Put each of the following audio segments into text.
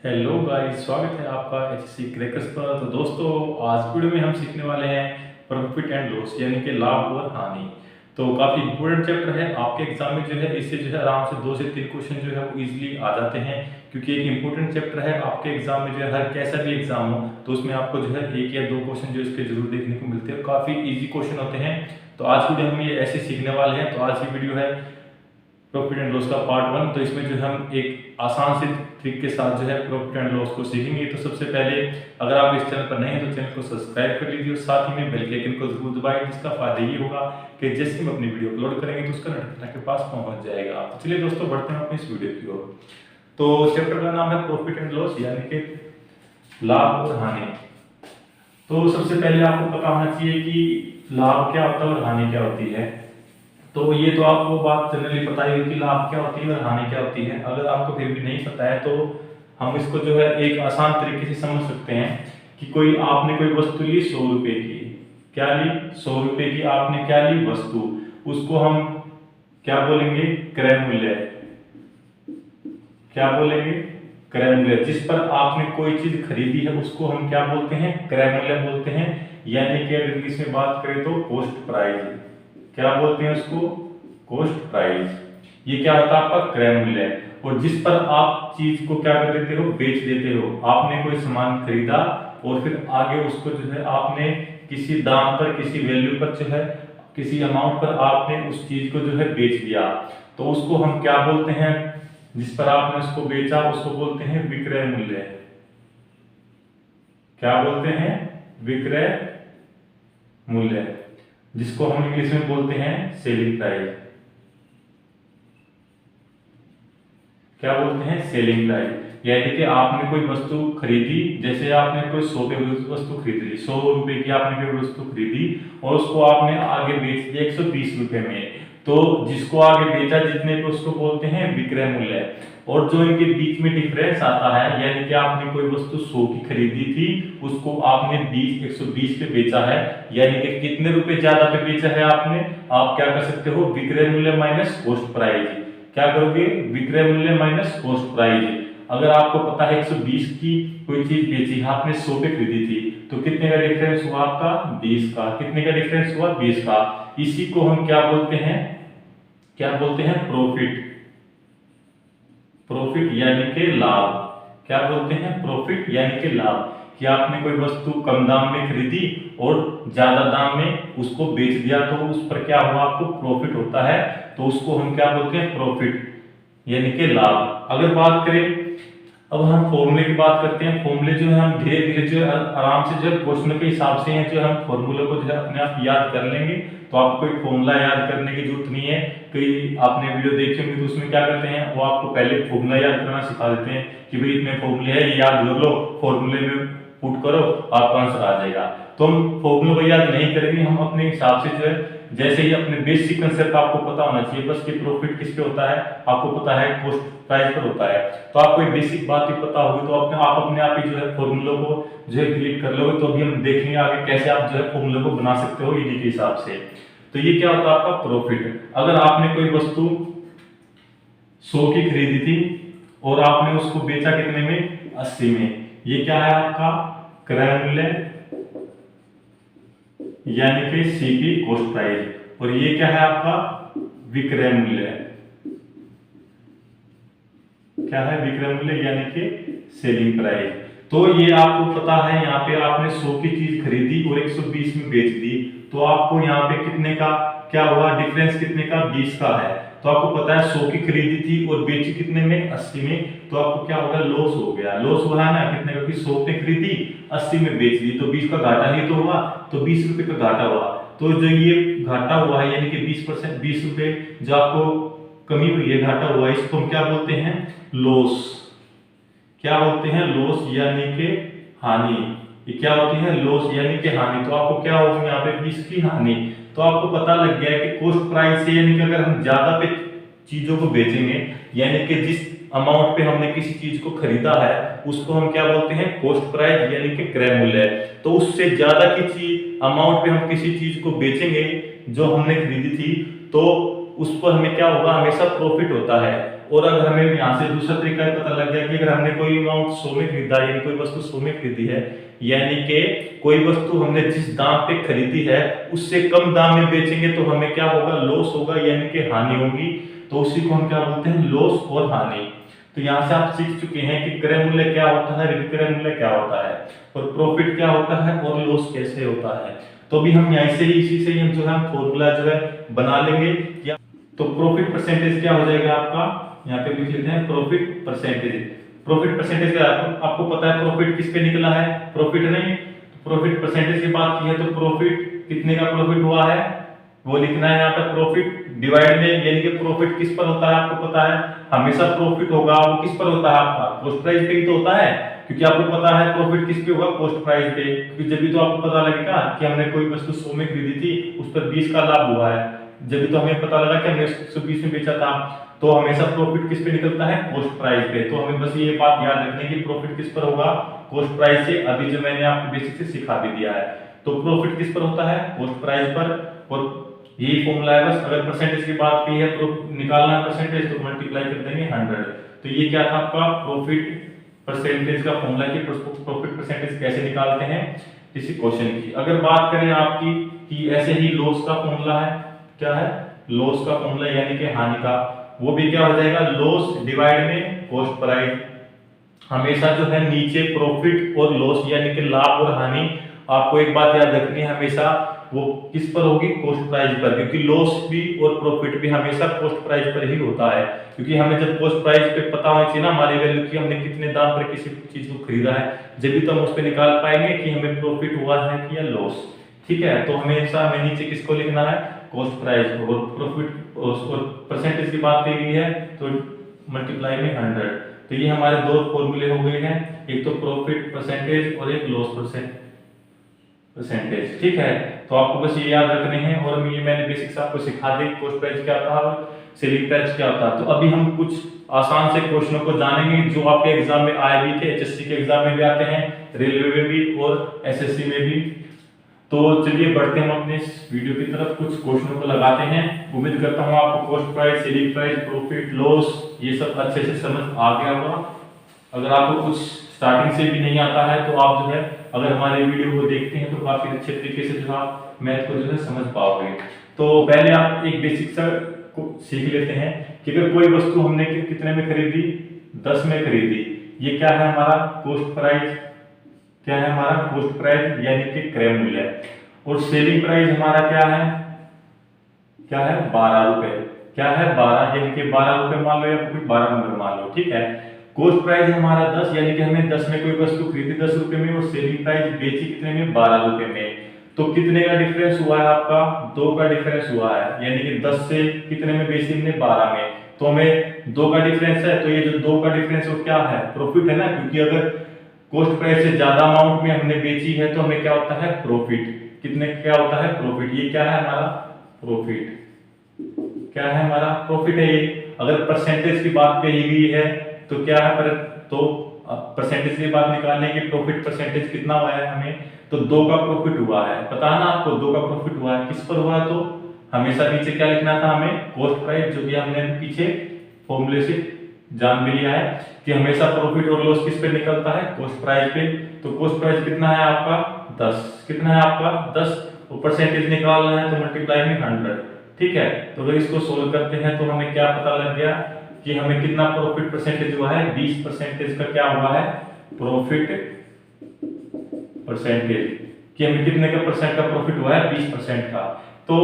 Hello guys, स्वागत है आपका एचएससी क्रैकर्स पर। तो दोस्तों, आज वीडियो में हम सीखने वाले हैं प्रॉफिट एंड लॉस यानी कि लाभ और हानि। तो काफ़ी इंपॉर्टेंट चैप्टर है आपके एग्जाम में, जो है इससे जो है आराम से 2 से 3 क्वेश्चन जो है वो इजीली आ जाते हैं, क्योंकि एक इंपॉर्टेंट चैप्टर है आपके एग्जाम में। जो है हर कैसा भी एग्जाम हो तो उसमें आपको जो है 1 या 2 क्वेश्चन जो इसके जरूर देखने को मिलते हैं, काफ़ी ईजी क्वेश्चन होते हैं। तो आज वीडियो हम ये ऐसे सीखने वाले हैं। तो आज की वीडियो है प्रॉफिट एंड लॉस का पार्ट 1। तो इसमें जो हम एक आसान से ट्रिक के साथ जो है प्रॉफिट एंड लॉस को सीखेंगे। तो सबसे पहले, अगर आप इस चैनल पर नए हैं तो चैनल को सब्सक्राइब कर लीजिए और साथ ही में बेल के आइकन को जरूर दबाएं, जिसका फायदा ये होगा कि जैसे हम अपनी वीडियो अपलोड करेंगे तो उसका नोटिफिकेशन आपके पास पहुंच जाएगा। तो चलिए दोस्तों, बढ़ते हैं अपनी इस वीडियो की ओर। तो चैप्टर का नाम है प्रॉफिट एंड लॉस यानी कि लाभ और हानि। तो सबसे पहले आपको पता होना चाहिए कि लाभ क्या होता है और हानि क्या होती है। तो ये तो आपको बात जनरली पता ही होगी कि लाभ क्या होती है और हानि क्या होती है। अगर आपको फिर भी नहीं पता है तो हम इसको जो है एक आसान तरीके से समझ सकते हैं कि आपने कोई वस्तु ली 100 रुपए की। क्या ली? 100 रुपए की आपने क्या ली? वस्तु। उसको हम क्या बोलेंगे? क्रय मूल्य। क्या बोलेंगे? क्रय मूल्य। जिस पर आपने कोई चीज खरीदी है उसको हम क्या बोलते हैं? क्रय मूल्य बोलते हैं। यानी कि अगर इंग्लिश में बात करें तो कॉस्ट प्राइस। क्या बोलते हैं उसको? Cost price. ये क्या होता है? आपका क्रय मूल्य। और जिस पर आप चीज को क्या कर देते हो? बेच देते हो। आपने कोई सामान खरीदा और फिर आगे उसको जो है आपने किसी दाम पर, किसी वैल्यू पर जो है, किसी अमाउंट पर आपने उस चीज को जो है बेच दिया, तो उसको हम क्या बोलते हैं? जिस पर आपने उसको बेचा उसको बोलते हैं विक्रय मूल्य। क्या बोलते हैं? विक्रय मूल्य, जिसको हम इंग्लिश में बोलते हैं सेलिंग प्राइस। क्या बोलते हैं? Selling price. यानी कि आपने कोई वस्तु खरीदी, जैसे आपने कोई 100 पे वस्तु खरीद ली, 100 रुपए की आपने कोई वस्तु खरीदी और उसको आपने आगे बेच दिया 120 रुपए में। तो जिसको आगे बेचा जितने पे उसको बोलते हैं विक्रय मूल्य। और जो इनके बीच में डिफरेंस आता है, यानी कि आपने कोई वस्तु 100 की खरीदी थी, उसको आपने 120 पे बेचा है, यानी कि कितने रुपए ज्यादा पे बेचा है आपने? आप क्या कर सकते हो? विक्रय मूल्य माइनस कॉस्ट प्राइस। क्या करोगे? विक्रय मूल्य माइनस कॉस्ट प्राइस। अगर आपको पता है 120 की कोई चीज बेची, आपने 100 पे खरीदी थी, तो कितने का डिफरेंस हुआ आपका? 20 का। कितने का डिफरेंस हुआ? 20 का। इसी को हम क्या बोलते हैं? क्या बोलते हैं? प्रॉफिट। प्रॉफिट यानी कि लाभ। क्या बोलते हैं? प्रॉफिट यानी कि लाभ। कि आपने कोई वस्तु कम दाम में खरीदी और ज्यादा दाम में उसको बेच दिया, तो उस पर क्या हुआ? आपको प्रॉफिट होता है, तो उसको हम क्या बोलते हैं? प्रॉफिट यानी कि लाभ। अगर बात करें, अब हम फॉर्मूले की बात करते हैं। फॉर्मूले जो है हम धीरे धीरे जो है आराम से जो है क्वेश्चन के हिसाब से हैं, जो हम फॉर्मूले को जो है अपने आप याद कर लेंगे। तो आपको कोई फॉर्मूला याद करने की जरूरत नहीं है। कई आपने वीडियो देखी होंगी तो उसमें क्या करते हैं, वो आपको पहले फॉर्मूला याद करना सिखा देते हैं कि भाई इतने फॉर्मूले है, ये याद कर लो, फॉर्मूले में पुट करो, आपका आंसर आ जाएगा। तो हम फॉर्मूले को याद नहीं करेंगे, हम अपने हिसाब से जो है, जैसे ही अपने बेसिक कंसेप्ट आपको पता होना चाहिए बस कि प्रॉफिट किस पे होता है, आपको पता है कॉस्ट प्राइस पर होता है। तो आपको एक बेसिक बात ही पता होगी तो आप अपने आप ही जो है फॉर्मूलों को जो है क्रिएट कर लोगे। तो अभी हम देखेंगे आगे कैसे आप जो है फॉर्मूले को बना सकते हो ईडी के हिसाब से। तो ये क्या होता है आपका प्रॉफिट। अगर आपने कोई वस्तु 100 की खरीदी थी और आपने उसको बेचा कितने में? 80 में। ये क्या है आपका? क्रय मूल्य यानी कि सीपी कॉस्ट प्राइस। और ये क्या है आपका? विक्रय मूल्य। क्या है? विक्रय मूल्य यानी कि सेलिंग प्राइस। तो ये आपको पता है, यहाँ पे आपने 100 की चीज खरीदी और 120 में बेच दी, तो आपको यहाँ पे कितने का क्या हुआ? डिफरेंस कितने का? 20 का है। तो आपको पता है 100 की खरीदी थी और बेची कितने में? 80 में। तो आपको क्या होगा? लॉस हो गया। लॉस हुआ है ना कितने का? 100 पे खरीदी, 80 में बेच दी, तो 20 का घाटा ही तो हुआ। तो 20 रुपए का घाटा हुआ। तो जो ये घाटा हुआ है यानी कि 20%, 20 रुपए जो आपको कमी हुई है, घाटा हुआ है, इसको हम क्या बोलते हैं? लॉस। क्या बोलते हैं? लॉस यानी कि हानि। ये क्या होती है? लॉस यानी कि हानि। तो आपको क्या होगी यहाँ पे? 20 की हानि। तो आपको पता लग गया कि कॉस्ट प्राइस से यानी कि अगर हम ज्यादा पे चीजों को बेचेंगे, यानी कि जिस अमाउंट पे हमने किसी चीज को खरीदा है उसको हम क्या बोलते हैं? कॉस्ट प्राइस यानी कि क्रय मूल्य। तो उससे ज्यादा की चीज अमाउंट पे हम किसी चीज को बेचेंगे जो हमने खरीदी थी, तो उस पर हमें क्या होगा? हमेशा प्रॉफिट होता है। और अगर हमें यहाँ से दूसरा तरीका पता लग गया कि अगर हमने कोई अमाउंट 100 में खरीदा, यानी कोई वस्तु 100 में खरीदी है, यानी कि कोई वस्तु हमने जिस दाम पे खरीदी है उससे कम दाम में बेचेंगे तो हमें क्या होगा, लॉस होगा, यानी कि हानि होगी। तो उसी को हम क्या बोलते हैं, लॉस और हानि। तो यहाँ से आप सीख चुके हैं कि क्रय मूल्य क्या होता है, विक्रय मूल्य क्या होता है, और प्रॉफिट क्या होता है, और लॉस कैसे होता है। तो अभी हम यहाँ से ही इसी से ही हम जो है फॉर्मूला जो है बना लेंगे। तो प्रॉफिट परसेंटेज क्या हो जाएगा आपका, यहाँ पे लिख लेते हैं प्रॉफिट परसेंटेज। प्रॉफिट परसेंटेज का आपको पता है प्रॉफिट किस पे निकला है, प्रॉफिट नहीं, प्रॉफिट परसेंटेज की बात की है तो प्रॉफिट कितने का प्रॉफिट हुआ है वो लिखना है यहाँ पे, प्रॉफिट डिवाइड में, यानी कि प्रॉफिट किस पर होता है आपको पता है, हमेशा प्रॉफिट होगा वो किस पर होता है आपका, कॉस्ट प्राइस पे ही तो होता है, क्योंकि आपको पता है प्रॉफिट किस पे होगा, कॉस्ट प्राइस पे। क्योंकि जब भी तो आपको पता लगेगा कि हमने कोई वस्तु 100 में खरीदी थी उस पर 20 का लाभ हुआ है, जब भी तो हमें पता लगा कि हमने 120 में बेचा था, तो हमेशा प्रॉफिट किस पे निकलता है, कॉस्ट प्राइस पे। तो हमें बस ये बात याद रखनी है कि प्रॉफिट किस पर होगा, कॉस्ट प्राइस से। अभी जो मैंने आपको बेसिक से सिखा भी दिया है। तो प्रॉफिट किस पर होता है, कॉस्ट प्राइस पर, और यही फॉर्मूला है बस। अगर परसेंटेज की बात की है तो निकालना है परसेंटेज, तो मल्टीप्लाई कर देंगे 100। तो ये क्या था आपका प्रॉफिट परसेंटेज का फॉर्मूला, कि प्रॉफिट परसेंटेज कैसे निकालते हैं किसी क्वेश्चन की। अगर बात करें आपकी कि ऐसे ही लॉस का फॉर्मूला है, क्या है, लॉस का फॉर्मूला यानी कि हानि का, वो भी क्या हो जाएगा, लॉस डिवाइड में कॉस्ट प्राइस। हमेशा जो है नीचे प्रॉफिट और लॉस यानी कि लाभ और हानि, आपको एक बात याद रखनी है, हमेशा वो किस पर होगी, कॉस्ट प्राइस पर, क्योंकि लॉस भी और प्रॉफिट भी हमेशा कॉस्ट प्राइस पर ही होता है। क्योंकि हमें जब कॉस्ट प्राइस पे पता होनी चाहिए ना हमारी वैल्यू की, हमने कितने दाम पर किसी चीज को खरीदा है, जब भी तो हम उस पर निकाल पाएंगे कि हमें प्रॉफिट हुआ है कि या लॉस। ठीक है, तो हमेशा हमें नीचे किसको लिखना है, कॉस्ट प्राइस, और प्रॉफिट और परसेंटेज की बात की गई है तो मल्टीप्लाई में 100। तो ये हमारे दो फॉर्मूले हो गए हैं, एक तो प्रॉफिट परसेंटेज और एक लॉस परसेंटेज। ठीक है, तो आपको बस ये याद रखने हैं, और ये मैंने बेसिक्स आपको सिखा दी, कॉस्ट प्राइस क्या होता है और सेलिंग प्राइस क्या होता है। तो अभी हम कुछ आसान से क्वेश्चनों को जानेंगे जो आपके एग्जाम में आए भी थे, एचएससी के एग्जाम में भी आते हैं, रेलवे में भी और एसएससी में भी। तो चलिए बढ़ते हैं हम अपने इस वीडियो की तरफ, कुछ क्वेश्चनों को लगाते हैं। उम्मीद करता हूँ आपको cost price, selling price, profit, loss ये सब अच्छे से समझ आ गया होगा। अगर आपको कुछ स्टार्टिंग से भी नहीं आता है तो आप जो है अगर हमारे वीडियो को देखते हैं तो काफी अच्छे तरीके से जो आप मैथ को जो है समझ पाओगे। तो पहले आप एक बेसिक सा को सीख लेते हैं कि अगर कोई वस्तु हमने कितने में खरीदी, 10 में खरीदी, ये क्या है हमारा कॉस्ट प्राइस, क्या है हमारा कॉस्ट प्राइस यानी कि क्रय मूल्य। और सेलिंग प्राइस हमारा क्या है, क्या है 12 रुपए, क्या है 12, यानी कि 12 रुपए मान लो या कोई 12 नंबर मान लो। ठीक है, कॉस्ट प्राइस हमारा 10, यानी कि हमने 10 में कोई वस्तु खरीदी 10 रुपए में, और सेलिंग प्राइस बेची कितने में, 12 रुपए में। तो कितने का डिफरेंस हुआ है आपका, 2 का डिफरेंस हुआ है, यानी कि 10 से कितने में बेची हमने, 12 में। तो हमें 2 का डिफरेंस है, तो ये जो 2 का डिफरेंस वो क्या है, प्रॉफिट है ना, क्योंकि अगर कॉस्ट प्राइस से ज्यादा अमाउंट में हमने बेची है तो हमें क्या होता है, प्रॉफिट। कितने क्या होता है, प्रॉफिट। ये क्या है हमारा प्रॉफिट, क्या है हमारा प्रॉफिट है ये। अगर परसेंटेज की बात कही गई है तो क्या है, तो परसेंटेज की बात निकालने की, प्रॉफिट परसेंटेज कितना हुआ है हमें, तो 2 का प्रॉफिट हुआ है, पता है ना आपको 2 का प्रॉफिट हुआ है। किस पर हुआ है, तो हमेशा नीचे क्या लिखना था हमें, कॉस्ट प्राइस, जो कि हमने पीछे फॉर्मूले से जान भी लिया है कि हमेशा प्रॉफिट और लॉस किस पे निकलता है, कॉस्ट प्राइस पे। तो कॉस्ट प्राइस कितना है आपका 10, कितना है आपका 10, और परसेंटेज निकालना है तो मल्टीप्लाई में 100। ठीक है, तो अगर इसको सोल्व करते हैं तो हमें क्या पता लग गया कि हमें कितना प्रॉफिट परसेंटेज हुआ है, 20% का क्या हुआ है, प्रॉफिट परसेंटेज, कि हमें कितने का परसेंट का प्रॉफिट हुआ है, 20% का। तो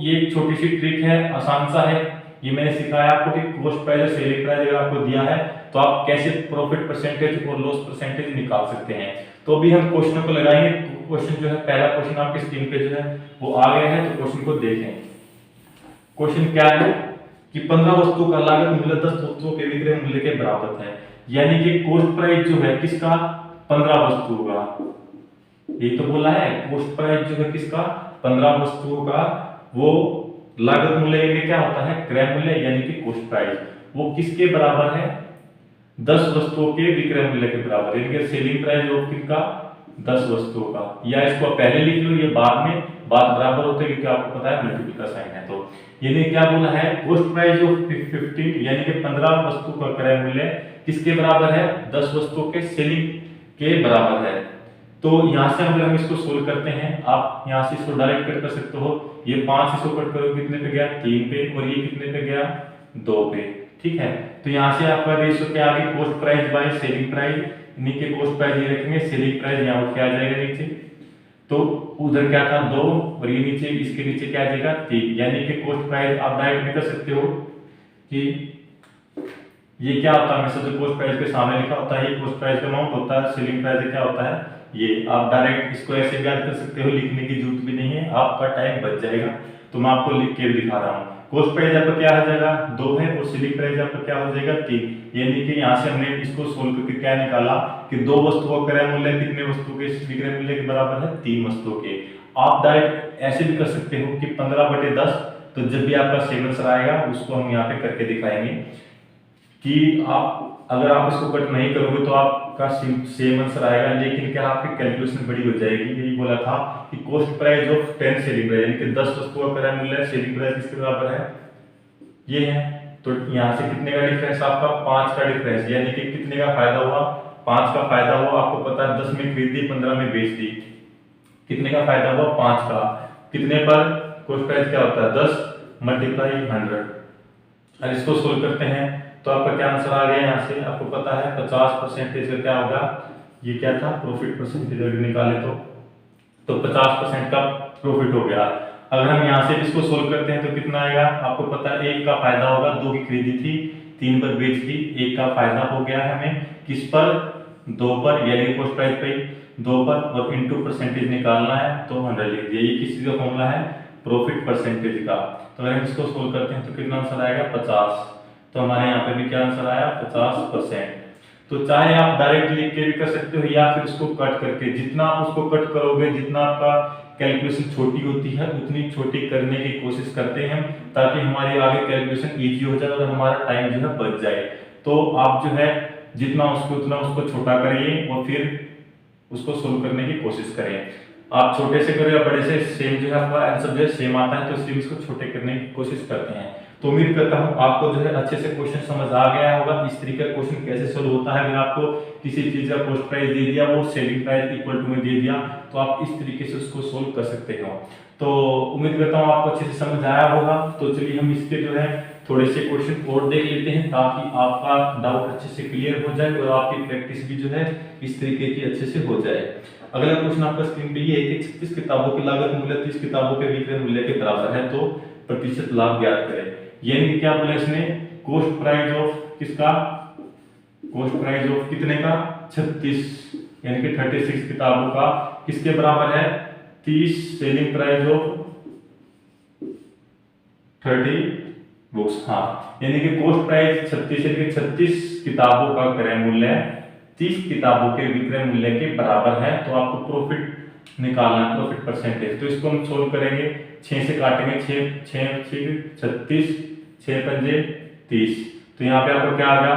ये एक छोटी सी ट्रिक है, आसान सा है, ये मैंने सिखाया आपको कि कॉस्ट प्राइस और सेलिंग प्राइस अगर आपको दिया है तो आप कैसे प्रॉफिट परसेंटेज और लॉस परसेंटेज निकाल सकते हैं। तो अभी हम क्वेश्चनों को लगाएंगे। क्वेश्चन जो है, पहला क्वेश्चन आपकी स्क्रीन पे जो है वो आ गया है, तो क्वेश्चन को देखें। क्वेश्चन क्या है कि 15 वस्तुओं का लागत मूल्य 10 वस्तुओं के विक्रय मूल्य के बराबर है, यानी कि कॉस्ट प्राइस जो है किसका, 15 वस्तुओं का। ये तो बोला है कॉस्ट प्राइस जो है किसका, 15 वस्तुओं का, वो लागत मूल्य में क्या होता है, क्रय मूल्य यानी कि कॉस्ट प्राइस, वो किसके बराबर है, 10 वस्तुओं के विक्रय मूल्य के बराबर, यानी कि सेलिंग प्राइस ऑफ किसका, 10 वस्तुओं का, या इसको पहले लिख लो, ये बाद में बात बराबर होते हैं क्योंकि आपको पता है मल्टीपल का साइन है। तो ये क्या बोला है, कॉस्ट प्राइस ऑफ 15 यानी कि 15 वस्तु का क्रय मूल्य किसके बराबर है, 10 वस्तुओं के सेलिंग के बराबर है। तो यहाँ से अगर हम इसको सोल्व करते हैं, आप यहाँ से इसको डायरेक्ट कट कर सकते हो, ये 5 इसको कट करो कितने पे गया, 3 पे, और ये कितने पे गया, 2 पे, ठीक है। तो यहाँ से आपका रेशियो क्या आ गया, cost price by selling price, नीचे कॉस्ट प्राइस ये रखेंगे, सेलिंग प्राइस यहाँ उठ के आ जाएगा नीचे, तो उधर क्या था 2, और ये नीचे, इसके नीचे क्या आ जाएगा 3, यानी कि कॉस्ट प्राइस आप डायरेक्ट भी कर सकते हो कि ये क्या होता है, हमेशा जो कॉस्ट प्राइस के सामने लिखा होता है ये कॉस्ट प्राइस का अमाउंट होता है, सेलिंग प्राइस क्या होता है ये। आप डायरेक्ट इसको ऐसे याद कर सकते हो, लिखने की जरूरत भी नहीं है, आपका टाइम बच जाएगा। तो मैं आपको लिख के दिखा रहा हूँ। कॉस्ट प्राइस आपका क्या हो जाएगा 2 है, और सेलिंग प्राइस आपका क्या हो जाएगा 3, यानी कि यहाँ से हमने इसको सोल्व करके क्या निकाला कि 2 वस्तुओं का क्रय मूल्य कितने वस्तुओं के विक्रय मूल्य के बराबर है, 3 वस्तुओं के। आप डायरेक्ट ऐसे भी कर सकते हो कि 15/10, तो जब भी आपका सेम आंसर आएगा उसको हम यहाँ पे करके दिखाएंगे कि आप अगर आप इसको कट नहीं करोगे तो आपका सेम आंसर आएगा, लेकिन क्या आपकी कैलकुलेशन बड़ी हो जाएगी। यही बोला था कि cost price of 10 selling price, यानी कि 10 वस्तुओं का क्रय मूल्य सेलिंग प्राइस किसके बराबर है, ये है। तो यहाँ से कितने का डिफरेंस, आपका 5 का डिफरेंस, यानी कि कितने का फायदा हुआ, 5 का फायदा हुआ। आपको पता है 10 में खरीदी 15 में बेच दी, कितने का फायदा हुआ 5 का, कितने पर, कॉस्ट प्राइस क्या होता है 10 × 100। अब इसको सोल्व करते हैं तो आपका क्या आंसर आ गया, यहाँ से आपको पता है 50% का क्या होगा, ये क्या था प्रॉफिट परसेंटेज, अगर निकाले तो 50% का प्रॉफिट हो गया। अगर हम यहाँ से इसको सोल्व करते हैं तो कितना आएगा, आपको पता है 1 का फायदा होगा, 2 की खरीदी थी 3 पर बेच दी, 1 का फायदा हो गया हमें किस पर, 2 पर, यानी कॉस्ट प्राइस पे 2 पर, और इनटू परसेंटेज निकालना है तो 100 लिख दिया। ये किस चीज का फॉर्मूला है, प्रॉफिट परसेंटेज का। तो अगर हम इसको सोल्व करते हैं तो कितना आंसर आएगा 50। तो हमारे यहाँ पे भी क्या आंसर आया 50%। तो चाहे आप डायरेक्ट लिख के भी कर सकते हो या फिर इसको कट करके, जितना आप उसको कट करोगे, जितना आपका कैलकुलेशन छोटी होती है उतनी छोटी करने की कोशिश करते हैं ताकि हमारी आगे कैलकुलेशन इजी हो जाए और हमारा टाइम जो है बच जाए। तो आप जो है जितना उसको छोटा करिए और फिर उसको सोल्व करने की कोशिश करें। आप छोटे से करो या बड़े से, सेम जो है आपका आंसर जो है सेम आता है, तो इसलिए इसको छोटे करने की कोशिश करते हैं। तो उम्मीद करता हूं आपको जो है अच्छे से क्वेश्चन समझ आ गया होगा, इस तरीके का क्वेश्चन कैसे सोल्व होता है। अगर आपको किसी चीज का कॉस्ट प्राइस दे दिया, वो सेलिंग प्राइस इक्वल टू में दे दिया, तो आप इस तरीके से उसको सोल्व कर सकते हो। तो उम्मीद करता हूँ आपको अच्छे से समझ आया होगा। तो चलिए हम इसके जो है थोड़े से क्वेश्चन और देख लेते हैं ताकि आपका डाउट अच्छे से क्लियर हो जाए और आपकी प्रैक्टिस भी जो है इस तरीके की अच्छे से हो जाए। अगला क्वेश्चन आपका स्क्रीन पे ये है कि 36 किताबों की लागत मूल्य 30 किताबों के विक्रय मूल्य के बराबर है, तो प्रतिशत लाभ ज्ञात करें। यानी कि क्या बोला इसने, कॉस्ट प्राइस ऑफ किसका, कॉस्ट प्राइस ऑफ कितने का 36, यानी कि 36 किताबों का किसके बराबर है 30 सेलिंग प्राइस ऑफ 30 बुक्स। हाँ, यानी कि कॉस्ट प्राइस 36 यानी कि 36 किताबों का क्रय मूल्य 30 किताबों के विक्रय मूल्य के बराबर है। तो आपको प्रॉफिट निकालना है, प्रॉफिट परसेंटेज। तो इसको हम सोल्व करेंगे, 6 से काटेंगे, 6 36 6 पंजे 30। तो यहाँ पे आपको क्या आ गया,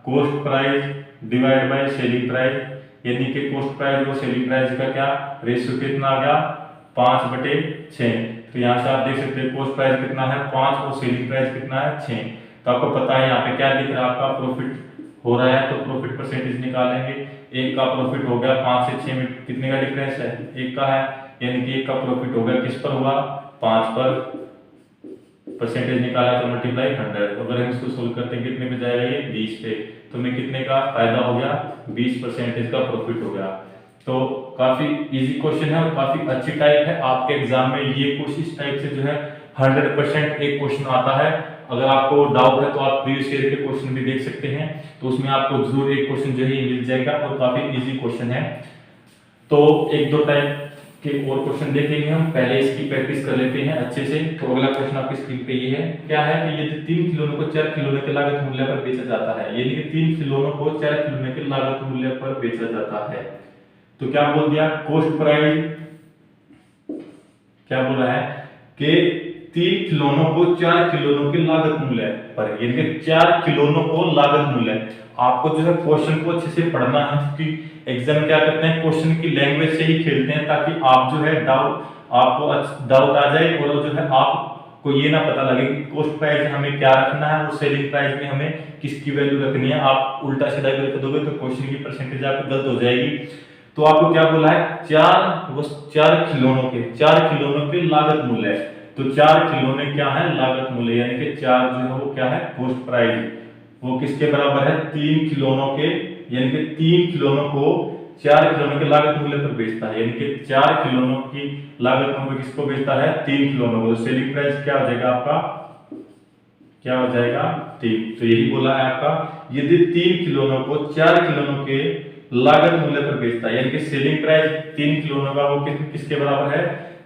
cost price divide by selling price, यानी कि कॉस्ट प्राइस और सेलिंग प्राइस का क्या रेशियो कितना आ गया 5/6। तो यहाँ से आप देख सकते हैं कॉस्ट प्राइस कितना है 5 और सेलिंग प्राइस कितना है 6। तो आपको पता है यहाँ पे क्या दिख रहा है, आपका प्रॉफिट हो रहा है, तो प्रॉफिट परसेंटेज निकालेंगे। 1 का प्रॉफिट हो गया 5 से 6 में कितने का डिफरेंस है 1 का है, यानी कि 1 का प्रॉफिट हो गया किस पर हुआ 5 पर, परसेंटेज निकाला तो मल्टीप्लाई 100। अगर हम इसको सोल्व करते हैं कितने पे जाएगा ये 20 पे, तो हमें कितने का फायदा हो गया 20% का प्रॉफिट हो गया। तो काफी इजी क्वेश्चन है और काफी अच्छी टाइप है। आपके एग्जाम में ये कोशिश टाइप से जो है 100% एक क्वेश्चन आता है। अगर आपको डाउट है तो आप प्रीवियस ईयर के क्वेश्चन भी देख सकते हैं, तो उसमें आपको जरूर एक क्वेश्चन जो है मिल जाएगा और काफी इजी क्वेश्चन है। तो 1-2 टाइप के और क्वेश्चन देखेंगे हम, पहले इसकी प्रैक्टिस कर लेते हैं अच्छे से। तो अगला क्वेश्चन आपकी स्क्रीन पे ये है, क्या है कि यदि 3 खिलौनों को 4 खिलौने के लागत मूल्य पर बेचा जाता है, यानी कि 3 खिलौनों को 4 खिलौने के लागत मूल्य पर बेचा जाता है, तो क्या बोल दिया कॉस्ट प्राइस, क्या बोल रहा है कि 3 खिलौनों को 4 खिलौनों के लागत मूल्य पर, यानी कि 4 खिलौनों को लागत मूल्य। आपको जो है क्वेश्चन को अच्छे से पढ़ना है, क्योंकि एग्जाम क्या करते हैं, क्वेश्चन की लैंग्वेज से ही खेलते हैं, ताकि आप जो है आपको डाउट आ जाए और जो है आपको ये ना पता लगे कि कॉस्ट प्राइस में हमें क्या रखना है और सेलिंग प्राइस में हमें किसकी वैल्यू रखनी है। आप उल्टा सीधा करके दोगे तो क्वेश्चन की परसेंटेज आपकी गलत हो जाएगी। तो आपको क्या बोला है, 4 खिलौनों के लागत मूल्य है। तो 4 खिलौने क्या है, लागत मूल्य, यानी कि 4 जो है वो क्या है, कॉस्ट प्राइस, वो किसके बराबर है, 3 खिलौनों के, यानी कि 3 खिलौनों को 4 खिलौनों के लागत मूल्य पर बेचता है, यानी कि 4 खिलौनों की लागत मूल्य किसको बेचता है, 3 खिलौनों को। सेलिंग प्राइस क्या हो जाएगा आपका, क्या हो जाएगा, 3। तो यही बोला है आपका, यदि 3 खिलौनों को 4 खिलौनों के लागत मूल्य पर बेचता है, यानी कि सेलिंग प्राइस 3 खिलौनों का वो किसके बराबर है,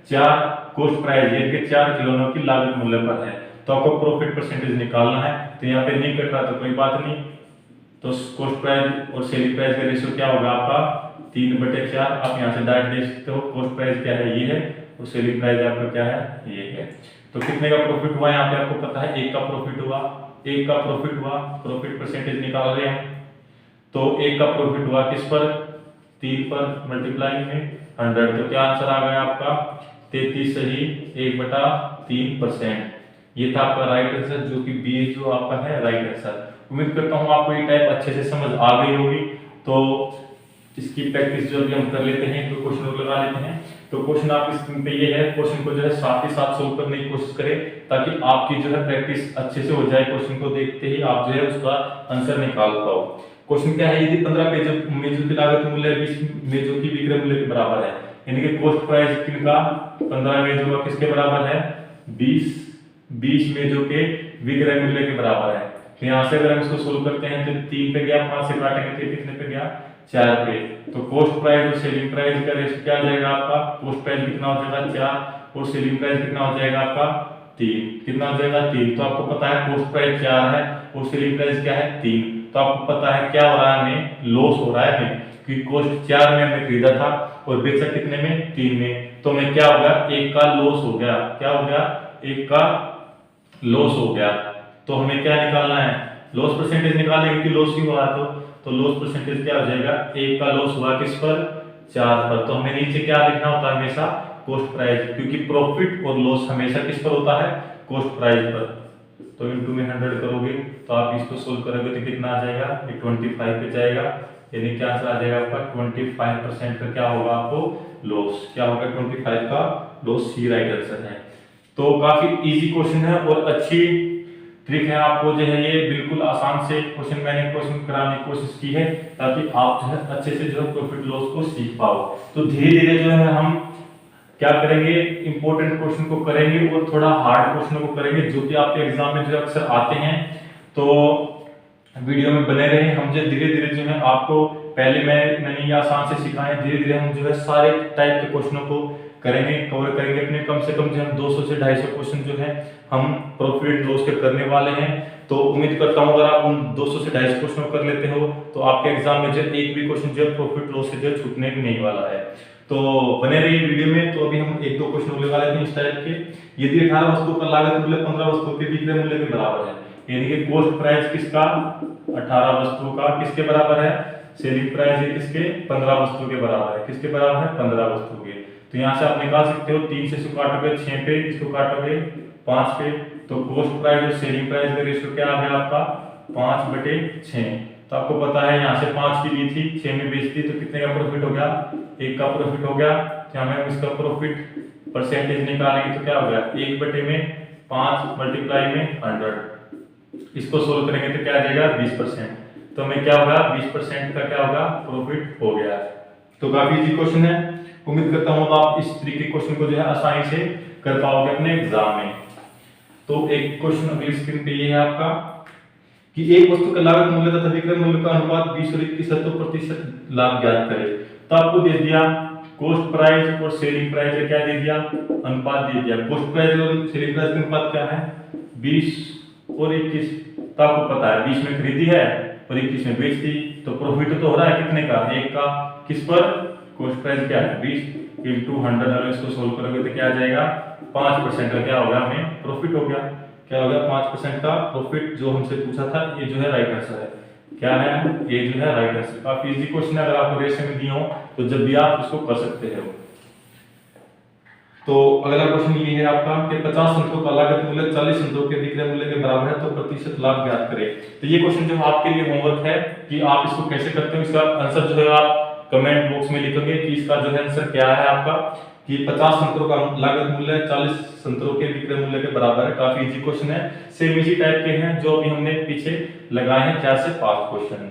4 कॉस्ट प्राइस, यानी कि 4 खिलौनों की लागत मूल्य पर है। तो आपको प्रॉफिट परसेंटेज निकालना है। तो यहाँ पे नहीं कट रहा तो कोई बात नहीं, तो कॉस्ट प्राइस और सेलिंग प्राइस का रेशियो क्या होगा आपका, 3/4। आप यहाँ से डायरेक्ट देख सकते हो, कॉस्ट प्राइस क्या है, ये है, और सेलिंग प्राइस आपका क्या है, ये है। तो कितने का प्रॉफिट हुआ यहाँ पे आपको पता है, 1 का प्रॉफिट हुआ, 1 का प्रॉफिट हुआ, प्रॉफिट परसेंटेज निकाल रहे हैं। तो 1 का प्रॉफिट हुआ किस पर, 3 पर, मल्टीप्लाई में 100। तो क्या आंसर आ गया आपका, 33 सही 1/3%। ये था आपका राइट आंसर, जो कि बी जो आपका है राइट आंसर। उम्मीद करता हूँ आपको ये टाइप अच्छे से समझ आ गई होगी। तो इसकी प्रैक्टिस जो अभी हम कर लेते हैं, तो क्वेश्चन लगा लेते हैं। तो क्वेश्चन आपकी स्क्रीन पे ये है, क्वेश्चन को जो है साथ ही साथ सोल्व करने की कोशिश करें, ताकि आपकी जो है प्रैक्टिस अच्छे से हो जाए। क्वेश्चन को देखते ही आप जो है उसका आंसर निकाल पाओ। क्वेश्चन क्या है, यदि 15 मेजों की लागत मूल्य 20 मेजों की विक्रय मूल्य के बराबर है, यानी कि कॉस्ट प्राइस किनका, 15 मेजों का किसके बराबर है, 20 मेजों के विक्रय मूल्य के बराबर है। तो यहाँ से अगर हम इसको सोल्व करते हैं तो 3 पे गया, 5 से काटेंगे तो कितने पे गया, 4 पे। तो कॉस्ट प्राइस और सेलिंग प्राइस का रेशियो क्या आ जाएगा आपका, कॉस्ट प्राइस कितना हो जाएगा 4 और सेलिंग प्राइस कितना हो जाएगा आपका 3। कितना हो जाएगा 3। तो आपको पता है कॉस्ट प्राइस 4 है और सेलिंग प्राइस क्या है 3। तो आपको पता है क्या हो रहा है, हमें लॉस हो रहा है हमें, क्योंकि कॉस्ट 4 में हमने खरीदा था और बेचा कितने में, 3 में। तो हमें क्या होगा, 1 का लॉस हो गया। क्या हो गया, 1 का लॉस हो गया। तो हमें क्या निकालना है, लॉस परसेंटेज निकालेंगे, क्योंकि लॉस ही हुआ। तो लॉस परसेंटेज क्या हो जाएगा, 1 का लॉस हुआ किस पर, 4 पर। तो हमें नीचे क्या लिखना होता है हमेशा, कॉस्ट प्राइस, क्योंकि प्रॉफिट और लॉस हमेशा किस पर होता है, कॉस्ट प्राइस पर। तो इनटू में 100 करोगे तो आप इसको सोल्व करोगे तो कितना आ जाएगा, ये 25 पे जाएगा, यानी क्या आंसर आ जाएगा आपका 25% का क्या होगा आपको लॉस। क्या होगा 25 का लॉस, सी राइट आंसर है। तो काफी इजी क्वेश्चन है और अच्छी ट्रिक है। आपको जो है ये बिल्कुल आसान से मैंने क्वेश्चन कराने की कोशिश की है, ताकि आप जो है अच्छे से जो है प्रॉफिट लॉस को सीख पाओ। तो धीरे धीरे जो है हम क्या करेंगे, इंपॉर्टेंट क्वेश्चन को करेंगे और थोड़ा हार्ड क्वेश्चन को करेंगे, जो कि आपके एग्जाम में जो अक्सर आते हैं। तो वीडियो में बने रहे। हम जो धीरे धीरे जो है आपको पहले मैंने ये आसान से सिखाए, धीरे धीरे हम जो है सारे टाइप के क्वेश्चनों को करेंगे, कवर करेंगे। अपने कम से कम जो हम 200 से 250 क्वेश्चन जो है हम प्रॉफिट लॉस के करने वाले हैं। तो उम्मीद करता हूं अगर आप उन 200 से 250 क्वेश्चन कर लेते हो तो आपके एग्जाम में जो एक भी क्वेश्चन जो है प्रॉफिट लॉस से जो छूटने नहीं वाला है। तो बने रहिए वीडियो में। तो अभी हम 1-2 क्वेश्चन लगा लेते हैं इस टाइप के। यदि 18 वस्तुओं का लागत मूल्य 15 वस्तुओं के विक्रय मूल्य के बराबर है, यानी कि कॉस्ट प्राइस किसका 18 वस्तुओं का किसके बराबर है, सेलिंग प्राइस है किसके 15 वस्तुओं के बराबर है। किसके बराबर है, 15 वस्तुओं के। तो यहाँ से आप निकाल सकते हो, 3 से इसको काटोगे 6 पे, इसको काटोगे 5 पे। तो कॉस्ट प्राइस और सेलिंग प्राइस का रेशियो क्या आ गया आपका 5/6। तो आपको पता है यहाँ से 5 की ली थी, 6 में बेच दी, तो कितने का प्रॉफिट हो गया, 1 का प्रॉफिट हो गया। तो हमें इसका प्रॉफिट परसेंटेज निकालेंगे तो क्या हो गया 1/5 मल्टीप्लाई में 100। इसको सोल्व करेंगे तो क्या आ जाएगा 20%। तो हमें क्या होगा 20% का क्या होगा प्रॉफिट हो गया। तो काफी इजी क्वेश्चन है। उम्मीद करता हूँ आप इस तरीके क्वेश्चन को जो है आसानी से कर पाओगे अपने एग्जाम में। तो एक क्वेश्चन अगली स्क्रीन पे ये है आपका कि एक वस्तु का लागत मूल्य तथा विक्रय मूल्य का अनुपात 20 और 21% लाभ ज्ञात करें। तो आपको दे दिया कॉस्ट प्राइस और सेलिंग प्राइस का क्या दे दिया, अनुपात दे दिया। कॉस्ट प्राइस और सेलिंग प्राइस का अनुपात क्या है 20 और 21। तो आपको पता है 20 में खरीदी है और 21 में बेच दी, तो प्रॉफिट तो हो रहा है कितने का 1 का, किस पर कॉस्ट प्राइस क्या है 20 इंटू 100, अगर इसको सोल्व करोगे तो क्या आ जाएगा 5% का क्या होगा हमें प्रॉफिट हो गया। क्या हो गया 5% का प्रॉफिट जो हमसे पूछा था, ये जो है राइट आंसर है। क्या है ये जो है राइट आंसर। काफी इजी क्वेश्चन है, अगर आपको रेशियो में दिया हो तो जब भी आप इसको कर सकते हो। तो अगला क्वेश्चन ये है आपका कि 50 संतरों का लागत मूल्य 40 संतरों के विक्रय मूल्य के बराबर है तो प्रतिशत लाभ ज्ञात करें। तो ये क्वेश्चन जो आपके लिए होमवर्क है कि आप इसको कैसे करते हो, इसका आंसर जो है आप कमेंट बॉक्स में लिखोगे कि इसका जो है आंसर क्या है आपका, कि 50 संतरों का लागत मूल्य 40 संतरों के विक्रय मूल्य के बराबर है। काफी इजी क्वेश्चन है, सेम इसी टाइप के हैं जो अभी हमने पीछे लगाए हैं 4 से 5 क्वेश्चन।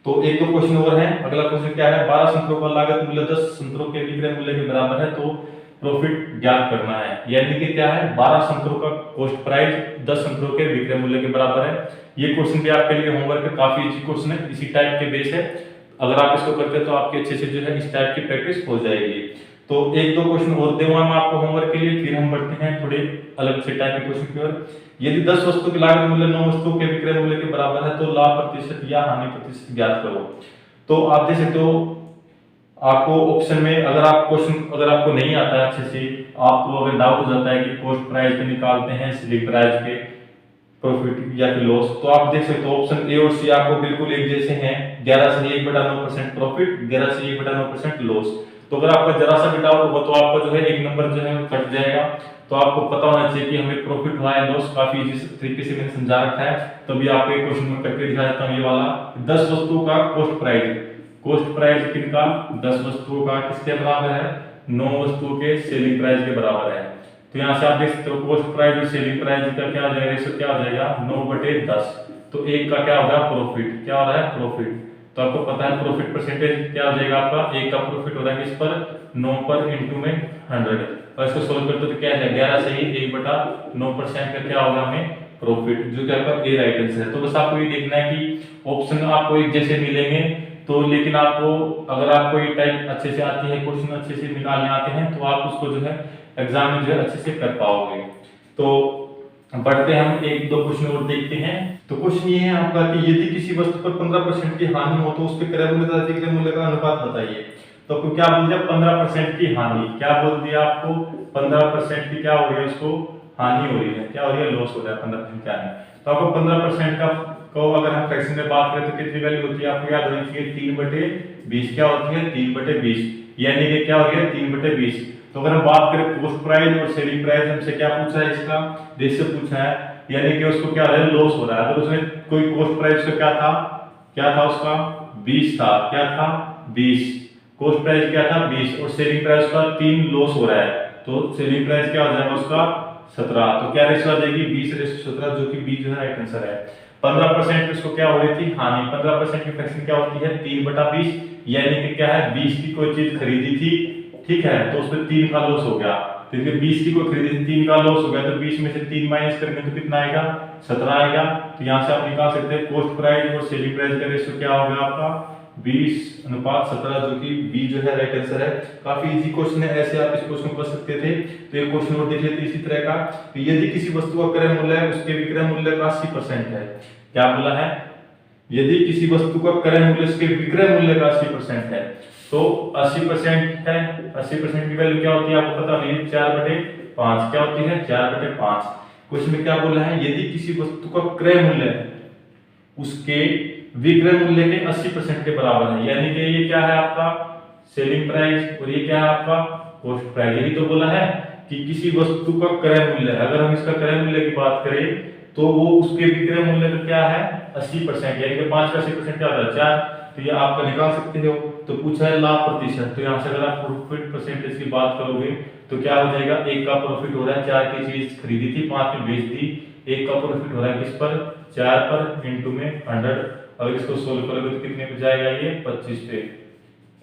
तो एक दो क्वेश्चन और है। अगला क्वेश्चन क्या है, 12 संतरों का लागत मूल्य 10 संतरों के विक्रय मूल्य के बराबर है तो प्रॉफिट ज्ञात करना है। यानी कि क्या है 12 संतरों का कॉस्ट प्राइस 10 संतरों के विक्रय मूल्य के बराबर है। ये क्वेश्चन भी आपके लिए होमवर्क है, काफी इजी क्वेश्चन है, इसी टाइप के बेस है। अगर आप इसको करते हैं तो आपके अच्छे से जो है इस टाइप की प्रैक्टिस हो जाएगी। तो एक दो क्वेश्चन और दूंगा मैं आपको होमवर्क के लिए, फिर हम बढ़ते हैं थोड़े अलग से टाइप के क्वेश्चन की ओर। यदि 10 वस्तु की लागत मूल्य 9 वस्तुओं के विक्रय मूल्य के बराबर है तो लाभ प्रतिशत या हानि प्रतिशत ज्ञात करो। तो आप देख सकते हो आपको ऑप्शन में, अगर आप क्वेश्चन अगर आपको नहीं आता है अच्छे से, आपको अगर डाउट हो जाता है कि कॉस्ट प्राइस पे निकालते हैं सेलिंग प्राइस पे प्रॉफिट या फिर लॉस, तो आप देख सकते हो ऑप्शन ए और सी आपको बिल्कुल एक जैसे हैं। 11 से 1/9% प्रॉफिट, 11 से 1/9% लॉस। तो अगर आपका जरा सा भी डाउट होगा तो आपका जो है एक नंबर जो है कट जाएगा। तो आपको पता होना चाहिए कि हमें प्रॉफिट हुआ है लॉस, काफी इजी तरीके से मैंने समझा रखा है। तभी आपको एक क्वेश्चन में करके दिखा देता हूं। ये वाला 10 वस्तुओं का कॉस्ट प्राइस किनका 10 वस्तुओं का किसके बराबर है 9 वस्तुओं के सेलिंग प्राइस के बराबर है। तो यहाँ से आप देख सकते हो कॉस्ट प्राइस और सेलिंग प्राइस का क्या हो जाएगा, रेशियो क्या हो जाएगा 9/10। तो एक का क्या होगा प्रॉफिट, क्या हो रहा है प्रॉफिट। तो आपको पता है प्रॉफिट परसेंटेज क्या हो जाएगा आपका, एक का प्रॉफिट हो रहा है किस पर 9 पर इंटू में 100, और इसको सोल्व करते तो क्या है 11 से ही 1/9% का क्या होगा हमें प्रॉफिट, जो कि आपका ए राइट आंसर है। तो बस आपको ये देखना है कि ऑप्शन आपको एक जैसे मिलेंगे तो, लेकिन आपको अगर आपको ये टाइप अच्छे से आती है, क्वेश्चन अच्छे से निकालने आते हैं तो आप उसको जो है एग्जाम में जो है अच्छे से कर पाओगे। तो बढ़ते हम एक दो क्वेश्चन और देखते हैं। तो क्वेश्चन ये है आपका कि यदि किसी वस्तु पर 15% की हानि हो तो उसके क्रय मूल्य तथा विक्रय मूल्य का अनुपात बताइए। तो आपको क्या बोल दिया 15% की हानि, क्या बोल दिया आपको 15% की क्या हो रही है, उसको हानि हो रही है, क्या हो रही है लॉस हो रहा है 15% क्या है। तो आपको 15% का को अगर हम फ्रैक्शन में बात करें तो कितनी वैल्यू होती है आपको याद होनी चाहिए 3/20। क्या होती है 3/20, यानी कि क्या हो गया 3/20। तो अगर हम बात करें कॉस्ट प्राइस और सेलिंग प्राइस, हमसे क्या पूछा है, इसका रेशियो पूछा है, यानी कि उसको क्या हो रहा है लॉस हो रहा है। अगर उसने कोई कॉस्ट प्राइस का क्या था उसका 20 था, क्या था 20, कॉस्ट प्राइस क्या था 20 और सेलिंग प्राइस का 3 लॉस हो रहा है, तो सेलिंग प्राइस क्या हो जाएगा उसका 17। तो क्या रेशियो आ जाएगी 20:17, जो कि बी जो है राइट आंसर है। 15% इसको क्या हो रही थी हानि, 15% की फ्रैक्शन क्या होती है 3/20, यानी कि क्या है 20 की कोई चीज खरीदी थी, ठीक है, तो उसमें 3 का लॉस हो गया। तो 20 की कोई खरीदी थी 3 का लॉस हो गया, तो 20 में से 3 माइनस करेंगे तो कितना आएगा 17 आएगा। तो यहाँ से आप निकाल सकते हैं कॉस्ट प्राइस और सेलिंग प्राइस का रेशियो क्या होगा आपका 20:17, जो कि बी जो है राइट आंसर है। काफी इजी क्वेश्चन है, ऐसे आप इस क्वेश्चन को कर सकते थे। तो एक क्वेश्चन और देख लेते हैं इसी तरह का, तो यदि किसी वस्तु का क्रय मूल्य है उसके विक्रय मूल्य का 80% है। क्या बोला है, यदि किसी वस्तु का क्रय मूल्य उसके विक्रय मूल्य का 80% है, तो 80% है, 80% की वैल्यू क्या होती है आपको पता नहीं, 4/5। क्या होती है 4/5। क्वेश्चन में क्या बोला है, यदि किसी वस्तु का क्रय मूल्य उसके विक्रय मूल्य के 80% के बराबर है, यानी कि ये क्या है आपका सेलिंग प्राइस और ये क्या है आपका कॉस्ट प्राइस। यही तो बोला है कि किसी वस्तु का क्रय मूल्य, अगर हम इसका क्रय मूल्य की बात करें तो वो उसके विक्रय मूल्य का क्या है 80%, यानी कि 5 का 80% क्या होता है 4। तो ये आपका निकाल सकते हो। तो पूछा है लाभ प्रतिशत, तो यहाँ से अगर आप प्रॉफिट परसेंटेज की बात करोगे तो क्या हो जाएगा, एक का प्रॉफिट हो रहा है 4 की चीज खरीदी थी 5 में बेच दी, एक का प्रॉफिट हो रहा है किस पर 4 पर इंटू में 100। अगर इसको सोल्व करोगे तो कितने पे जाएगा ये 25 पे,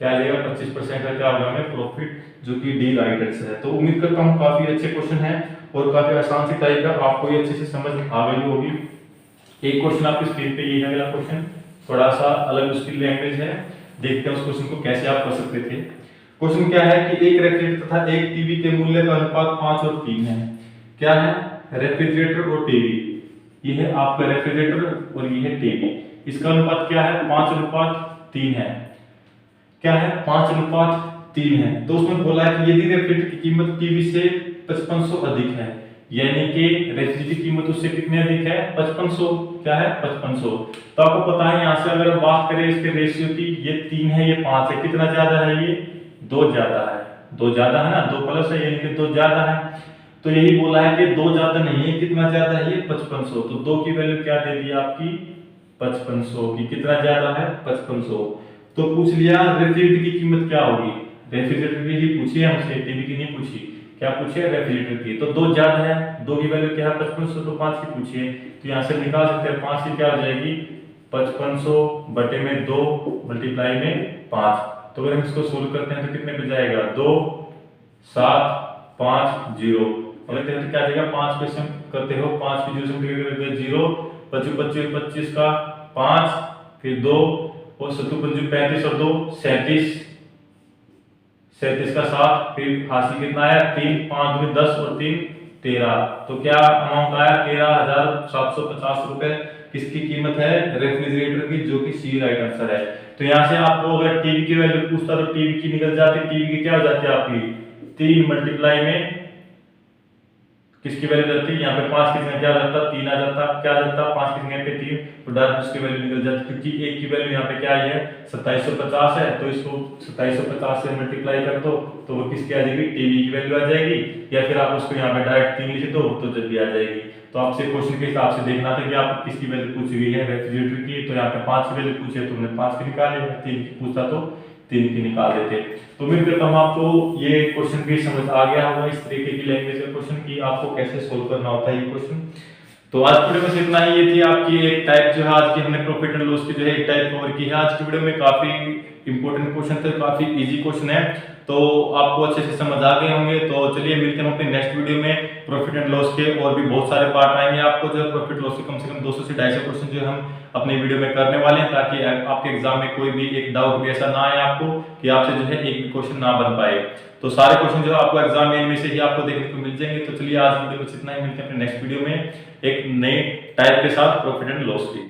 क्या आ जाएगा 25% का क्या होगा हमें प्रॉफिट, जो कि डी राइट आंसर है। तो उम्मीद करता हूँ काफी अच्छे क्वेश्चन है और काफी आसान सी टाइप का, आपको ये अच्छे से समझ आ गई होगी। एक क्वेश्चन आपकी स्क्रीन पे ये है, अगला क्वेश्चन थोड़ा सा अलग उसकी लैंग्वेज है, देखते हैं उस क्वेश्चन को कैसे आप कर सकते थे। क्वेश्चन क्या है कि एक रेफ्रिजरेटर तथा एक टीवी के मूल्य का अनुपात 5 और 3 है। क्या है रेफ्रिजरेटर और टीवी, ये है आपका रेफ्रिजरेटर और ये है टीवी, इसका अनुपात क्या है 5:3 है। क्या है 5:3 3 है। तो उसमें बोला है कि यदि रेफ्रिजरेटर की कीमत टीवी से 5500 अधिक है, यानी कि रेफ्रिजरेटर की कीमत उससे कितनी अधिक है, 5500। क्या है, 5500। तो आपको पता है यहाँ से अगर हम बात करें इसके रेशियो की, ये 3 है, ये 5 है, कितना ज्यादा है, ये 2 ज्यादा है। 2 ज्यादा है ना, 2 प्लस है यानी कि 2 ज्यादा है। तो यही बोला है कि 2 ज्यादा नहीं है, कितना ज्यादा है, ये 5500। तो 2 की वैल्यू क्या दे दी आपकी, 5500 की। कितना ज्यादा है, 5500। तो पूछ लिया रेफ्रिजरेटर की कीमत क्या होगी, रेफ्रिजरेटर की ही पूछी है हमसे, टीवी की नहीं पूछी। क्या पूछे, रेफ्रिजरेटर की। तो 2 ज्यादा है, 2 की वैल्यू क्या है, 5500, तो 5 की पूछी है। तो यहाँ से निकाल सकते हैं, 5 की क्या हो जाएगी, 5500 बटे में 2 मल्टीप्लाई में 5। तो अगर हम इसको सोल्व करते हैं तो कितने पे जाएगा, 2 7 5 0। अगर तो क्या जाएगा, 5 पे सम करते हो, 5 की 0 सम करके 0, 25 25 25 का 5, फिर 2 और 7 5 35 और 2 37, 37 का 7, फिर हासिल कितना आया, 3, 5 में 10 और 3 13। तो क्या अमाउंट आया, 13,750 रुपए किसकी कीमत है, रेफ्रिजरेटर की, जो कि सी राइट आंसर है। तो यहाँ से आपको अगर टीवी की वैल्यू पूछता तो टीवी की निकल जाती, टीवी की क्या हो जाती है आपकी, 3 मल्टीप्लाई में किसकी वैल्यू जाती है, यहाँ पे 5 की जगह क्या जाता, 3 आ जाता, क्या जाता, 5 की जगह पे 3, तो डायरेक्ट उसकी वैल्यू निकल जाती, क्योंकि 1 की वैल्यू यहाँ पे क्या आई है, 2750 है। तो इसको 2750 से मल्टीप्लाई कर दो तो वो किसकी आ जाएगी, टीवी की वैल्यू आ जाएगी, या फिर आप उसको यहाँ पे डायरेक्ट 3 लिख दो तो जल्दी आ जाएगी। तो आपसे क्वेश्चन के हिसाब से देखना था कि आप किसकी वैल्यू पूछी हुई है, रेफ्रिजरेटर की। तो यहाँ पे 5 की वैल्यू पूछी है तो हमने 5 की निकाली, 3 की पूछता तो 3 की निकाल देते। तो उम्मीद करता हूं आपको ये क्वेश्चन भी समझ आ गया होगा, इस तरीके की लैंग्वेज का क्वेश्चन की आपको कैसे सोल्व करना होता है ये क्वेश्चन। तो आज की वीडियो में इतना ही, ये थी आपकी एक टाइप जो है आज की हमने प्रॉफिट एंड लॉस की जो है एक टाइप कवर की है। आज की वीडियो में काफी इंपॉर्टेंट क्वेश्चन थे, काफी इजी क्वेश्चन है, तो आपको अच्छे से समझ आ गए होंगे। तो चलिए मिलते हैं अपने नेक्स्ट वीडियो में। प्रॉफिट एंड लॉस के और भी बहुत सारे पार्ट आएंगे आपको, जो है प्रॉफिट लॉस के कम से कम 200 से 250 क्वेश्चन जो हम अपने वीडियो में करने वाले हैं, ताकि आपके एग्जाम में कोई भी एक डाउट भी ऐसा ना आए आपको कि आपसे जो है एक भी क्वेश्चन ना बन पाए। तो सारे क्वेश्चन जो है आपको एग्जाम में इनमें से ही आपको देखने को मिल जाएंगे। तो चलिए आज वीडियो में इतना ही, मिलते हैं अपने नेक्स्ट वीडियो में एक नए टाइप के साथ प्रॉफिट एंड लॉस की।